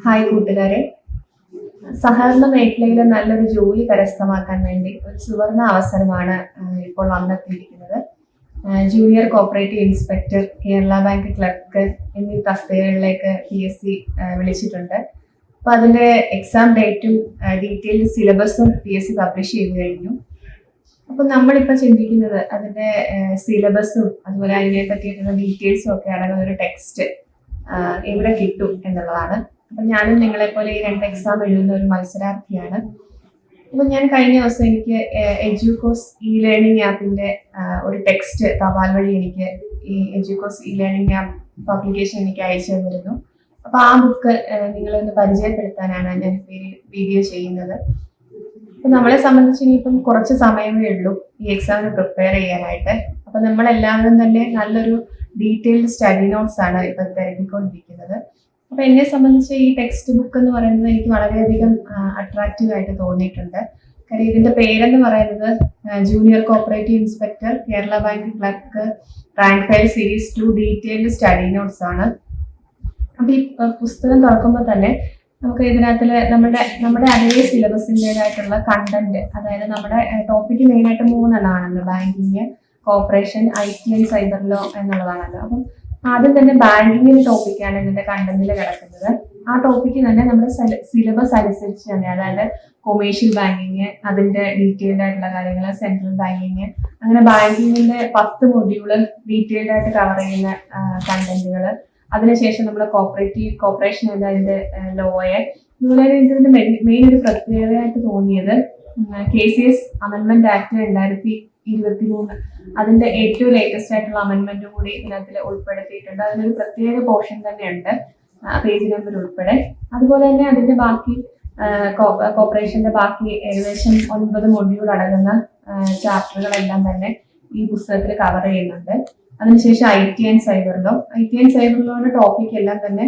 Hi കൂട്ടുകാരെ, സഹകരണ മേഖലയിലെ നല്ലൊരു ജോലി കരസ്ഥമാക്കാൻ വേണ്ടി ഒരു സുവർണ അവസരമാണ് ഇപ്പോൾ വന്നെത്തിയിരിക്കുന്നത്. Junior cooperative inspector, Kerala bank clerk എന്നീ തസ്തികകളിലേക്ക് PSC വിളിച്ചിട്ടുണ്ട്. അപ്പോൾ അതിൻ്റെ എക്സാം ഡേറ്റും ഡീറ്റെയിൽ സിലബസും PSC പബ്ലിഷ് ചെയ്ത് കഴിഞ്ഞു. അപ്പം നമ്മളിപ്പോൾ ചിന്തിക്കുന്നത് അതിൻ്റെ സിലബസും അതുപോലെ അതിനെ പറ്റിയിട്ടുള്ള ഡീറ്റെയിൽസും ഒക്കെ അടങ്ങുന്ന ഒരു ടെക്സ്റ്റ് എവിടെ കിട്ടും എന്നുള്ളതാണ്. അപ്പം ഞാനും നിങ്ങളെപ്പോലെ ഈ 2 എക്സാം എഴുതുന്ന ഒരു മത്സരാർത്ഥിയാണ്. അപ്പം ഞാൻ കഴിഞ്ഞ ദിവസം എനിക്ക് എഡ്യൂകോസ് ലേണിംഗ് ആപ്പിൻ്റെ ഒരു ടെക്സ്റ്റ് തപാൽ വഴി എനിക്ക് ഈ എഡ്യൂകോസ് ലേണിംഗ് ആപ്പ് പബ്ലിക്കേഷൻ എനിക്ക് അയച്ചു തന്നിരുന്നു. അപ്പോൾ ആ ബുക്ക് നിങ്ങളൊന്ന് പരിചയപ്പെടുത്താനാണ് ഞാൻ വീഡിയോ ചെയ്യുന്നത്. അപ്പം നമ്മളെ സംബന്ധിച്ച് ഇനിയിപ്പം കുറച്ച് സമയമേ ഉള്ളൂ ഈ എക്സാമിന് പ്രിപ്പയർ ചെയ്യാനായിട്ട്. അപ്പം നമ്മളെല്ലാവരും തന്നെ നല്ലൊരു ഡീറ്റെയിൽഡ് സ്റ്റഡി നോട്ട്സ് ആണ് ഇപ്പം തിരക്കിക്കൊണ്ടിരിക്കുന്നത്. അപ്പം എന്നെ സംബന്ധിച്ച് ഈ ടെക്സ്റ്റ് ബുക്ക് എന്ന് പറയുന്നത് എനിക്ക് വളരെയധികം അട്രാക്റ്റീവ് ആയിട്ട് തോന്നിയിട്ടുണ്ട്. കാര്യം ഇതിന്റെ പേരെന്ന് പറയുന്നത് junior cooperative inspector, Kerala bank clerk, rank file series 2 detailed study notes ആണ്. അപ്പം ഈ പുസ്തകം തുറക്കുമ്പോൾ തന്നെ നമുക്ക് ഇതിനകത്തില് നമ്മുടെ അതേ സിലബസിൻ്റെതായിട്ടുള്ള കണ്ടന്റ്, അതായത് നമ്മുടെ ടോപ്പിക്ക് മെയിനായിട്ട് 3 ആണല്ലോ: banking, corporation, IT and cyber law എന്നുള്ളതാണല്ലോ. അപ്പം ആദ്യം തന്നെ ബാങ്കിങ്ങിന്റെ ടോപ്പിക്കാണ് ഇതിന്റെ കണ്ടന്റിൽ കിടക്കുന്നത്. ആ ടോപ്പിക്ക് തന്നെ നമ്മുടെ സിലബസ് അനുസരിച്ച് തന്നെ, അതായത് കൊമേഴ്ഷ്യൽ ബാങ്കിങ്, അതിന്റെ ഡീറ്റെയിൽഡ് ആയിട്ടുള്ള കാര്യങ്ങൾ, സെൻട്രൽ ബാങ്കിങ്, അങ്ങനെ ബാങ്കിങ്ങിന്റെ 10 മൊഡ്യൂള് ഡീറ്റെയിൽഡ് ആയിട്ട് കവർ ചെയ്യുന്ന കണ്ടന്റുകൾ. അതിനുശേഷം നമ്മുടെ കോർപ്പറേഷൻ എന്ന അതിന്റെ ലോയെ. അതുപോലെ ഇതിന്റെ മെയിൻ ഒരു പ്രത്യേകതയായിട്ട് തോന്നിയത് KCS അമെൻമെന്റ് ആക്ട് 2023 അതിന്റെ ഏറ്റവും ലേറ്റസ്റ്റ് ആയിട്ടുള്ള അമെൻമെന്റ് കൂടി ഇതിനകത്തിൽ ഉൾപ്പെടുത്തിയിട്ടുണ്ട്. അതിനൊരു പ്രത്യേക പോർഷൻ തന്നെയുണ്ട്, പേജ് നമ്പർ ഉൾപ്പെടെ. അതുപോലെ തന്നെ അതിന്റെ ബാക്കി കോർപ്പറേഷന്റെ ബാക്കി ഏകദേശം 9 മൊഡ്യൂൾ അടങ്ങുന്ന ചാപ്റ്ററുകളെല്ലാം തന്നെ ഈ പുസ്തകത്തിൽ കവർ ചെയ്യുന്നുണ്ട്. അതിനുശേഷം IT ആൻഡ് സൈബർ ലോയുടെ ടോപ്പിക് എല്ലാം തന്നെ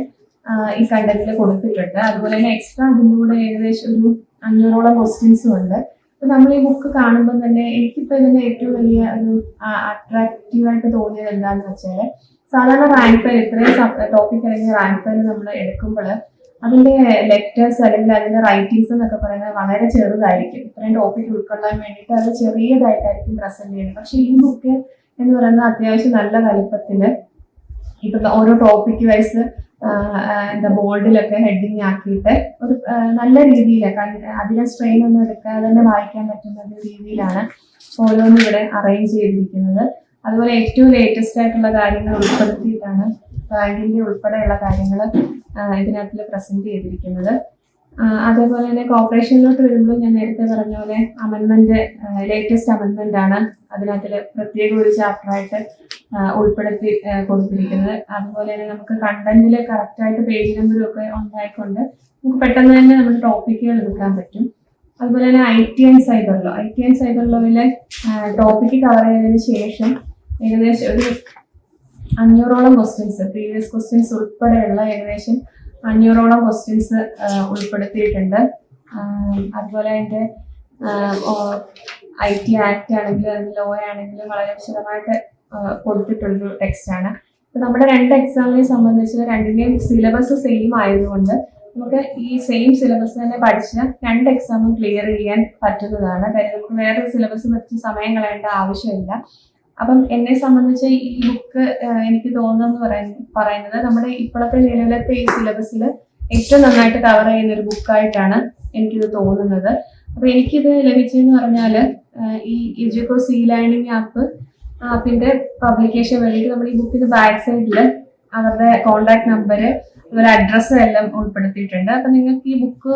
ഈ കണ്ടന്റിൽ കൊടുത്തിട്ടുണ്ട്. അതുപോലെ തന്നെ എക്സ്ട്രാ അതിൻ്റെ കൂടെ ഏകദേശം ഒരു 500ഓളം ക്വസ്റ്റ്യൻസും ഉണ്ട്. അപ്പൊ നമ്മൾ ഈ ബുക്ക് കാണുമ്പോൾ തന്നെ എനിക്കിപ്പോൾ ഇതിന്റെ ഏറ്റവും വലിയ ഒരു അട്രാക്റ്റീവായിട്ട് തോന്നിയത് എന്താണെന്ന് വെച്ചാൽ, സാധാരണ റാങ്ക് ഫയൽ, ഇത്രയും ടോപ്പിക് അല്ലെങ്കിൽ റാങ്ക് ഫയൽ നമ്മൾ എടുക്കുമ്പോൾ അതിന്റെ ലെറ്റേഴ്സ് അല്ലെങ്കിൽ അതിന്റെ റൈറ്റിങ്സ് എന്നൊക്കെ പറയുന്നത് വളരെ ചെറുതായിരിക്കും. ഇത്രയും ടോപ്പിക് ഉൾക്കൊള്ളാൻ വേണ്ടിയിട്ട് അത് ചെറിയതായിട്ടായിരിക്കും പ്രസന്റ് ചെയ്യുന്നത്. പക്ഷെ ഈ ബുക്ക് എന്ന് പറയുന്നത് അത്യാവശ്യം നല്ല വലുപ്പത്തില് ഇപ്പൊ ഓരോ ടോപ്പിക് വൈസ് ബോർഡിലൊക്കെ ഹെഡിങ് ആക്കിയിട്ട് ഒരു നല്ല രീതിയിൽ അധികം സ്ട്രെയിൻ ഒന്നും എടുക്കാതെ തന്നെ വായിക്കാൻ പറ്റുന്ന ഒരു രീതിയിലാണ് ഓരോന്നും ഇവിടെ അറേഞ്ച് ചെയ്തിരിക്കുന്നത്. അതുപോലെ ഏറ്റവും ലേറ്റസ്റ്റ് ആയിട്ടുള്ള കാര്യങ്ങൾ ഉൾപ്പെടുത്തിയിട്ടാണ് ബാങ്കിന്റെ ഉൾപ്പെടെയുള്ള കാര്യങ്ങൾ ഇതിനകത്ത് പ്രസന്റ് ചെയ്തിരിക്കുന്നത്. അതേപോലെ തന്നെ കോർപ്പറേഷനിലോട്ട് വരുമ്പോൾ ഞാൻ നേരത്തെ പറഞ്ഞ പോലെ ലേറ്റസ്റ്റ് അമെൻമെന്റ് ആണ് അതിനകത്ത് പ്രത്യേക ഒരു ചാപ്റ്ററായിട്ട് ഉൾപ്പെടുത്തി കൊടുത്തിരിക്കുന്നത്. അതുപോലെ തന്നെ നമുക്ക് കണ്ടന്റിൽ കറക്റ്റായിട്ട് പേജ് നമ്പറും ഒക്കെ ഉണ്ടായിക്കൊണ്ട് നമുക്ക് പെട്ടെന്ന് തന്നെ നമ്മുടെ ടോപ്പിക്കുകൾ എടുക്കാൻ പറ്റും. അതുപോലെ തന്നെ IT ആൻഡ് സൈബർ ലോയിലെ ടോപ്പിക്ക് കവർ ചെയ്തതിനു ശേഷം ഏകദേശം ഒരു 500ഓളം ക്വസ്റ്റ്യൻസ്, പ്രീവിയസ് ക്വസ്റ്റ്യൻസ് ഉൾപ്പെടെയുള്ള ഏകദേശം 500ഓളം ക്വസ്റ്റ്യൻസ് ഉൾപ്പെടുത്തിയിട്ടുണ്ട്. അതുപോലെ അതിന്റെ IT ആക്ട് ആണെങ്കിലും ലോ ആണെങ്കിലും വളരെ വിശദമായിട്ട് കൊടുത്തിട്ടുള്ളൊരു ടെക്സ്റ്റാണ്. ഇപ്പൊ നമ്മുടെ 2 എക്സാമിനെ സംബന്ധിച്ച് 2ന്റെയും സിലബസ് സെയിം ആയതുകൊണ്ട് നമുക്ക് ഈ സെയിം സിലബസ് തന്നെ പഠിച്ച് 2 എക്സാമും ക്ലിയർ ചെയ്യാൻ പറ്റുന്നതാണ്. കാര്യം നമുക്ക് വേറെ സിലബസ് പഠിച്ച് സമയം കളയേണ്ട ആവശ്യമില്ല. അപ്പം എന്നെ സംബന്ധിച്ച് ഈ ബുക്ക് എനിക്ക് തോന്നുന്നു പറയുന്നത് നമ്മുടെ ഇപ്പോഴത്തെ നിലവിലത്തെ ഈ സിലബസിൽ ഏറ്റവും നന്നായിട്ട് കവർ ചെയ്യുന്ന ഒരു ബുക്കായിട്ടാണ് എനിക്കിത് തോന്നുന്നത്. അപ്പൊ എനിക്കിത് ലഭിച്ചതെന്ന് പറഞ്ഞാൽ ഈ എഡ്യൂകോസ് ലേണിംഗ് ആപ്പിന്റെ പബ്ലിക്കേഷൻ വേണ്ടിയിട്ട് നമ്മൾ ഈ ബുക്കിന്റെ ബാക്ക് സൈഡിൽ അവരുടെ കോണ്ടാക്ട് നമ്പർ, അതുപോലെ അഡ്രസ്സും എല്ലാം ഉൾപ്പെടുത്തിയിട്ടുണ്ട്. അപ്പൊ നിങ്ങൾക്ക് ഈ ബുക്ക്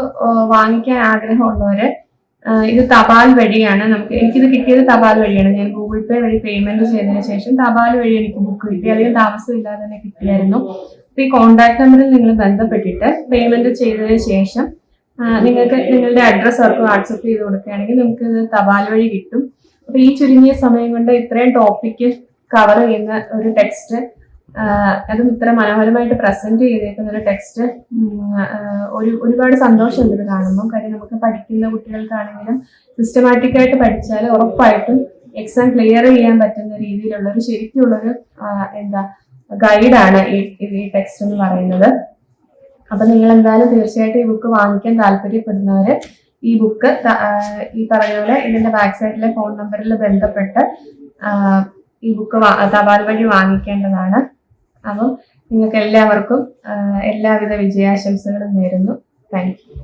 വാങ്ങിക്കാൻ ആഗ്രഹമുള്ളവര് ഇത് തപാൽ വഴിയാണ് എനിക്കിത് കിട്ടിയത് തപാൽ വഴിയാണ്. ഞാൻ ഗൂഗിൾ പേ വഴി പേയ്മെന്റ് ചെയ്തതിനു ശേഷം തപാൽ വഴി എനിക്ക് ബുക്ക് കിട്ടി. അധികം താമസം ഇല്ലാതെ തന്നെ കിട്ടിയായിരുന്നു. അപ്പൊ ഈ കോണ്ടാക്ട് നമ്പറിൽ നിങ്ങൾ ബന്ധപ്പെട്ടിട്ട് പേയ്മെന്റ് ചെയ്തതിനു ശേഷം നിങ്ങൾക്ക് നിങ്ങളുടെ അഡ്രസ്സ് അവർക്ക് വാട്സപ്പ് ചെയ്ത് കൊടുക്കുകയാണെങ്കിൽ നമുക്ക് ഇത് തപാൽ വഴി കിട്ടും. അപ്പൊ ഈ ചുരുങ്ങിയ സമയം കൊണ്ട് ഇത്രയും ടോപ്പിക്ക് കവർ ചെയ്യുന്ന ഒരു ടെക്സ്റ്റ്, അതും ഇത്ര മനോഹരമായിട്ട് പ്രസന്റ് ചെയ്തേക്കുന്ന ഒരു ടെക്സ്റ്റ് ഒരുപാട് സന്തോഷമുണ്ട് ഇത് കാണുമ്പോൾ. കാര്യം നമുക്ക് പഠിക്കുന്ന കുട്ടികൾക്കാണെങ്കിലും സിസ്റ്റമാറ്റിക് ആയിട്ട് പഠിച്ചാൽ ഉറപ്പായിട്ടും എക്സാം ക്ലിയർ ചെയ്യാൻ പറ്റുന്ന രീതിയിലുള്ള ഒരു ശരിക്കുള്ളൊരു ഗൈഡാണ് ഈ ടെക്സ്റ്റ് എന്ന് പറയുന്നത്. അപ്പൊ നിങ്ങൾ എന്തായാലും തീർച്ചയായിട്ടും ഈ ബുക്ക് വാങ്ങിക്കാൻ താല്പര്യപ്പെടുന്നവര് ഈ ബുക്ക് ഈ പറഞ്ഞ പോലെ ഇതിന്റെ ബാക്ക് സൈഡിലെ ഫോൺ നമ്പറിൽ ബന്ധപ്പെട്ട് ഈ ബുക്ക് തപാൽ വഴി വാങ്ങിക്കേണ്ടതാണ്. അപ്പം നിങ്ങൾക്ക് എല്ലാവർക്കും എല്ലാവിധ വിജയാശംസകളും നേരുന്നു. Thank you.